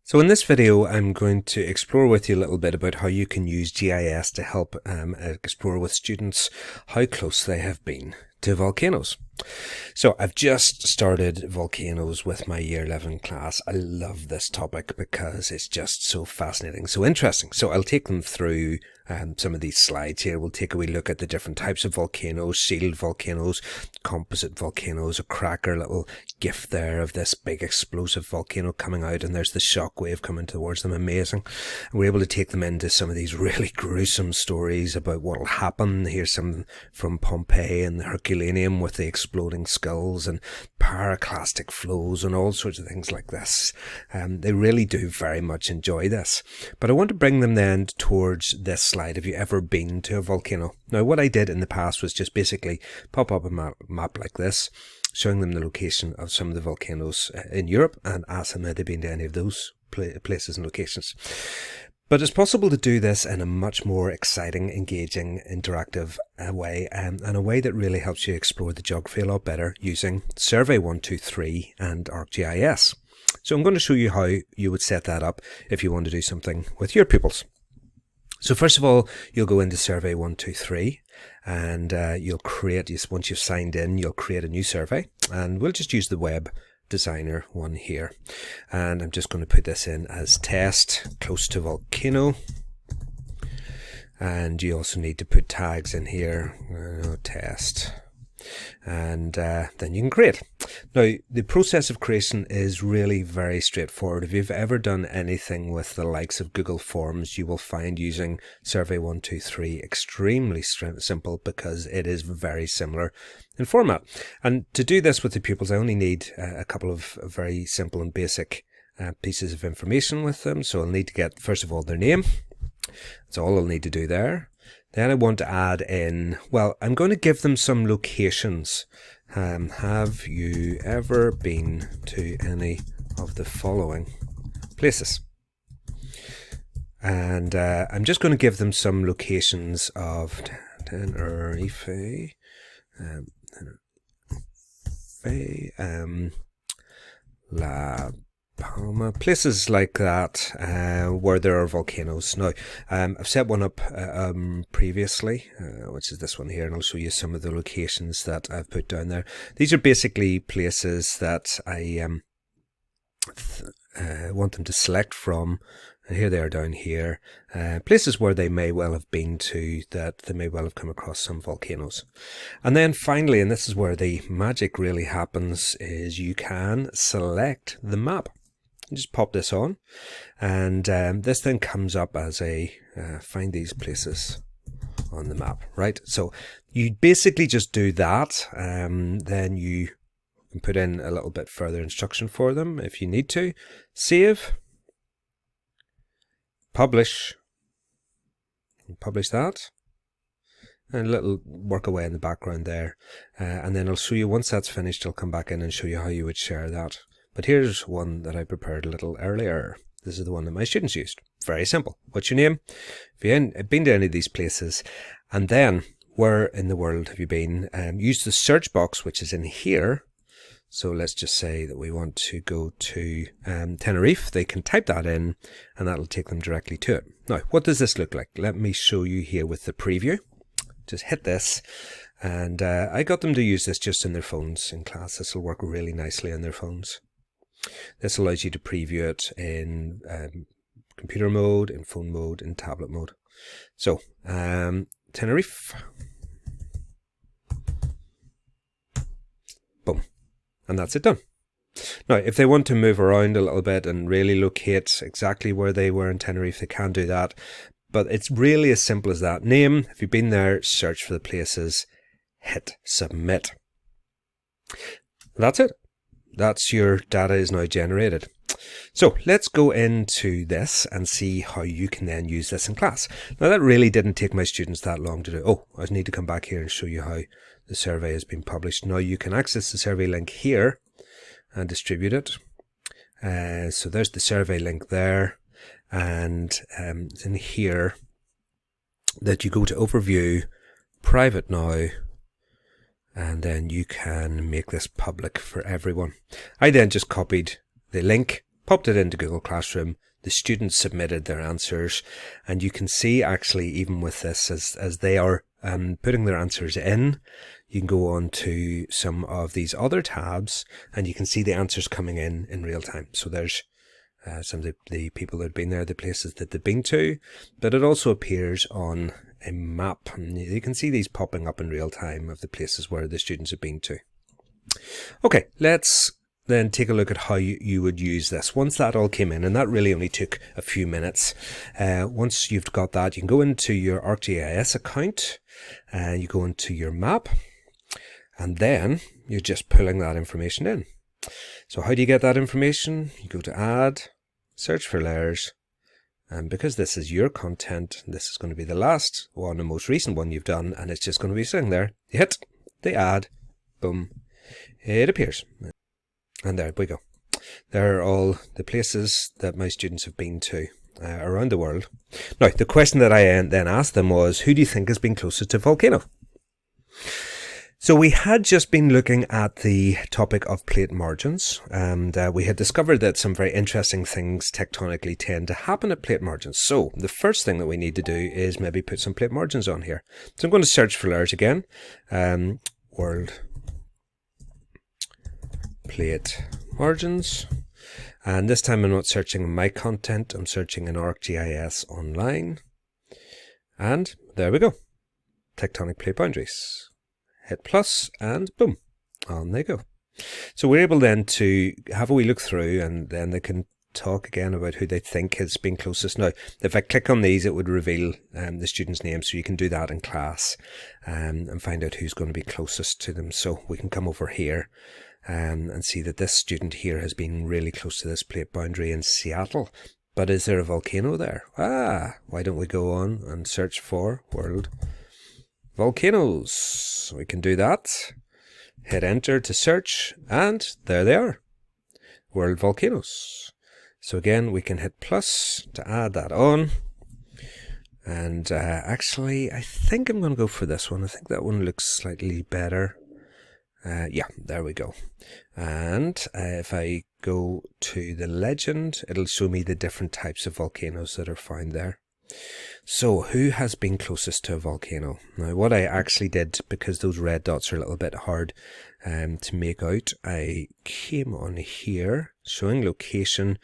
So in this video, I'm going to explore with you a little bit about how you can use GIS to help explore with students how close they have been to volcanoes. So I've just started volcanoes with my year 11 class. I love this topic because it's just so fascinating, so interesting. So I'll take them through some of these slides here. We'll take a wee look at the different types of volcanoes, sealed volcanoes, composite volcanoes, a cracker little gif there of this big explosive volcano coming out, and there's the shock wave coming towards them. Amazing. And we're able to take them into some of these really gruesome stories about what will happen. Here's some from Pompeii and the Herculaneum with the exploding skulls and pyroclastic flows and all sorts of things like this. They really do very much enjoy this. But I want to bring them then towards this slide. Have you ever been to a volcano? Now, what I did in the past was just basically pop up a map like this, showing them the location of some of the volcanoes in Europe and ask them had they been to any of those places and locations. But it's possible to do this in a much more exciting, engaging, interactive way, and a way that really helps you explore the geography a lot better using Survey 123 and ArcGIS. So I'm going to show you how you would set that up if you want to do something with your pupils. So first of all, you'll go into Survey 123 and you'll create, once you've signed in, you'll create a new survey, and we'll just use the web designer one here, and I'm just going to put this in as test close to volcano, and you also need to put tags in here, test, and then you can create. Now, the process of creation is really very straightforward. If you've ever done anything with the likes of Google Forms, you will find using Survey 123 extremely simple because it is very similar in format. And to do this with the pupils, I only need a couple of very simple and basic pieces of information with them. So I'll need to get, first of all, their name. That's all I'll need to do there. Then I want to add in, well, I'm going to give them some locations. Have you ever been to any of the following places? And I'm just going to give them some locations of Tenerife, La Palma, places like that where there are volcanoes. Now, I've set one up previously, which is this one here, and I'll show you some of the locations that I've put down there. These are basically places that I want them to select from, and here they are down here, places where they may well have been to, that they may well have come across some volcanoes. And then finally, and this is where the magic really happens, is you can select the map. Just pop this on, and this then comes up as a find these places on the map, right? So you basically just do that, then you can put in a little bit further instruction for them if you need to. Save, publish that, and a little work away in the background there, and then I'll show you, once that's finished, I'll come back in and show you how you would share that. But here's one that I prepared a little earlier. This is the one that my students used. Very simple. What's your name? Have you been to any of these places? And then, where in the world have you been? Use the search box, which is in here. So let's just say that we want to go to Tenerife. They can type that in, and that'll take them directly to it. Now, what does this look like? Let me show you here with the preview. Just hit this. And I got them to use this just in their phones in class. This will work really nicely on their phones. This allows you to preview it in computer mode, in phone mode, in tablet mode. So, Tenerife. Boom. And that's it done. Now, if they want to move around a little bit and really locate exactly where they were in Tenerife, they can do that. But it's really as simple as that. Name, if you've been there, search for the places, hit submit. That's it. That's your data is now generated. So let's go into this and see how you can then use this in class. Now, that really didn't take my students that long to do. Oh, I need to come back here and show you how the survey has been published. Now you can access the survey link here and distribute it. So there's the survey link there, and it's in here that you go to overview, private now, and then you can make this public for everyone. I then just copied the link popped it into Google Classroom. The students submitted their answers, and you can see actually even with this as they are putting their answers in, you can go on to some of these other tabs and you can see the answers coming in real time. So there's some of the people that have been there, the places that they've been to, but it also appears on a map. And you can see these popping up in real time of the places where the students have been to. Okay, let's then take a look at how you would use this. Once that all came in, and that really only took a few minutes, once you've got that, you can go into your ArcGIS account and you go into your map, and then you're just pulling that information in. So how do you get that information? You go to Add, Search for Layers, and because this is your content, this is going to be the last one, the most recent one you've done, and it's just going to be sitting there. You hit the Add, boom, it appears. And there we go. There are all the places that my students have been to around the world. Now, the question that I then asked them was, who do you think has been closest to a volcano? So we had just been looking at the topic of plate margins, and we had discovered that some very interesting things tectonically tend to happen at plate margins. So the first thing that we need to do is maybe put some plate margins on here. So I'm going to search for layers again. World plate margins, and this time I'm not searching my content, I'm searching in ArcGIS online, and there we go, tectonic plate boundaries. Hit plus and boom, on they go. So we're able then to have a wee look through, and then they can talk again about who they think has been closest. Now, if I click on these, it would reveal the student's name, so you can do that in class and find out who's going to be closest to them. So we can come over here and see that this student here has been really close to this plate boundary in Seattle. But is there a volcano there? Why don't we go on and search for world volcanoes? We can do that. Hit enter to search, and there they are. World volcanoes. So again, we can hit plus to add that on. And actually, I think I'm going to go for this one. I think that one looks slightly better. Yeah, there we go. And if I go to the legend, it'll show me the different types of volcanoes that are found there. So who has been closest to a volcano? Now what I actually did, because those red dots are a little bit hard to make out, I came on here showing location,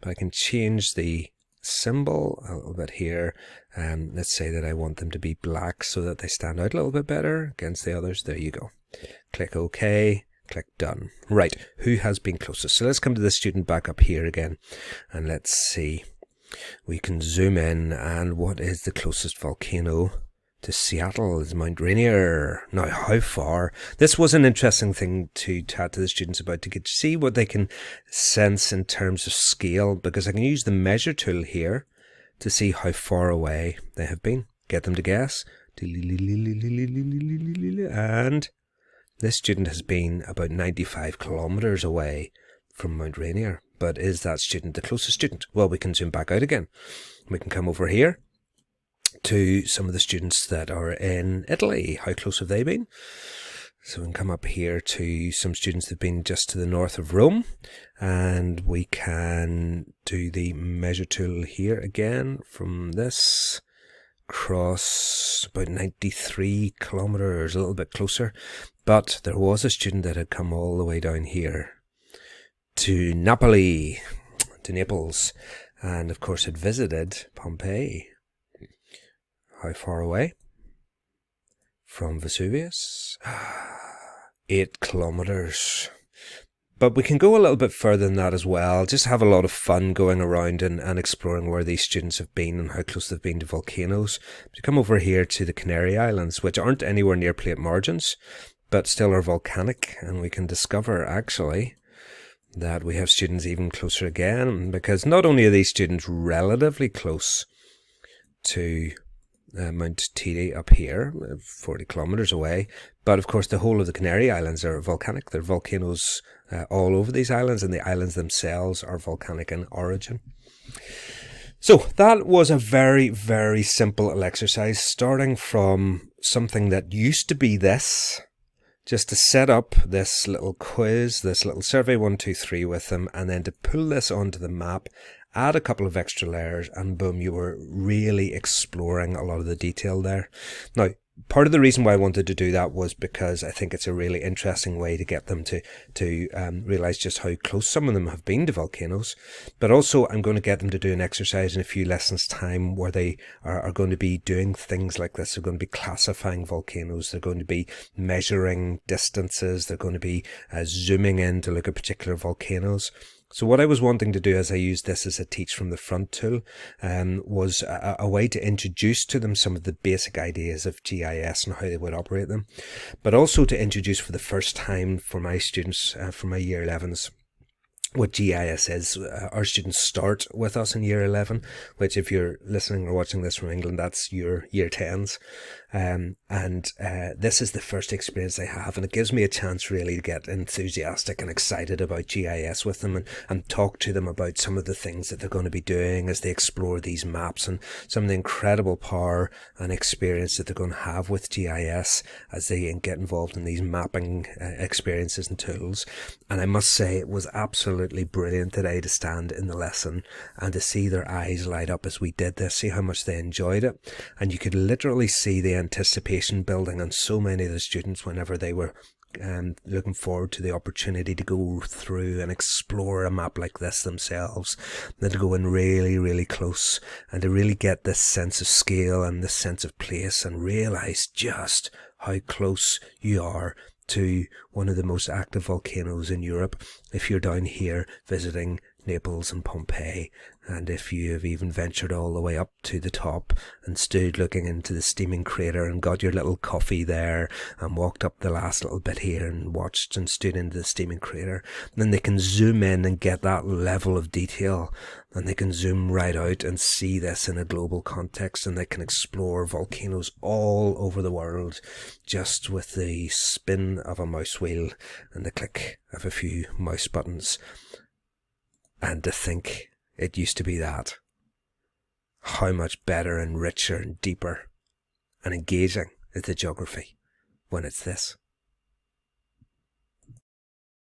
but I can change the symbol a little bit here. Let's say that I want them to be black so that they stand out a little bit better against the others. There you go. Click OK, click done. Right, who has been closest? So let's come to the student back up here again, and let's see. We can zoom in, and what is the closest volcano to Seattle? Is Mount Rainier. Now, how far? This was an interesting thing to chat to the students about, to get to see what they can sense in terms of scale, because I can use the measure tool here to see how far away they have been. Get them to guess. And this student has been about 95 kilometers away from Mount Rainier. But is that student the closest student? Well, we can zoom back out again. We can come over here to some of the students that are in Italy. How close have they been? So we can come up here to some students that have been just to the north of Rome, and we can do the measure tool here again from this across about 93 kilometers, a little bit closer. But there was a student that had come all the way down here to Naples, and of course had visited Pompeii. How far away from Vesuvius? 8 kilometers. But we can go a little bit further than that as well. Just have a lot of fun going around and exploring where these students have been and how close they've been to volcanoes. To come over here to the Canary Islands, which aren't anywhere near plate margins, but still are volcanic, and we can discover actually that we have students even closer again, because not only are these students relatively close to Mount Titi up here, 40 kilometers away, but of course the whole of the Canary Islands are volcanic. There are volcanoes all over these islands, and the islands themselves are volcanic in origin. So that was a very, very simple exercise, starting from something that used to be this just to set up this little quiz, this little survey 123 with them, and then to pull this onto the map, add a couple of extra layers, and boom, you were really exploring a lot of the detail there. Now, part of the reason why I wanted to do that was because I think it's a really interesting way to get them to realize just how close some of them have been to volcanoes. But also I'm going to get them to do an exercise in a few lessons time where they are going to be doing things like this. They're going to be classifying volcanoes. They're going to be measuring distances. They're going to be zooming in to look at particular volcanoes. So what I was wanting to do as I used this as a teach from the front tool was a way to introduce to them some of the basic ideas of GIS and how they would operate them, but also to introduce for the first time for my students, for my year 11s, what GIS is. Our students start with us in year 11, which if you're listening or watching this from England, that's your year 10s. This is the first experience they have, and it gives me a chance really to get enthusiastic and excited about GIS with them and talk to them about some of the things that they're going to be doing as they explore these maps and some of the incredible power and experience that they're going to have with GIS as they get involved in these mapping experiences and tools. And I must say it was absolutely brilliant today to stand in the lesson and to see their eyes light up as we did this, see how much they enjoyed it. And you could literally see the anticipation building on so many of the students whenever they were looking forward to the opportunity to go through and explore a map like this themselves, and to go in really, really close and to really get this sense of scale and this sense of place and realize just how close you are to one of the most active volcanoes in Europe if you're down here visiting Naples and Pompeii, and if you have even ventured all the way up to the top and stood looking into the steaming crater and got your little coffee there and walked up the last little bit here and watched and stood into the steaming crater, then they can zoom in and get that level of detail, and they can zoom right out and see this in a global context, and they can explore volcanoes all over the world just with the spin of a mouse wheel and the click of a few mouse buttons. And to think it used to be that. How much better and richer and deeper and engaging is the geography when it's this.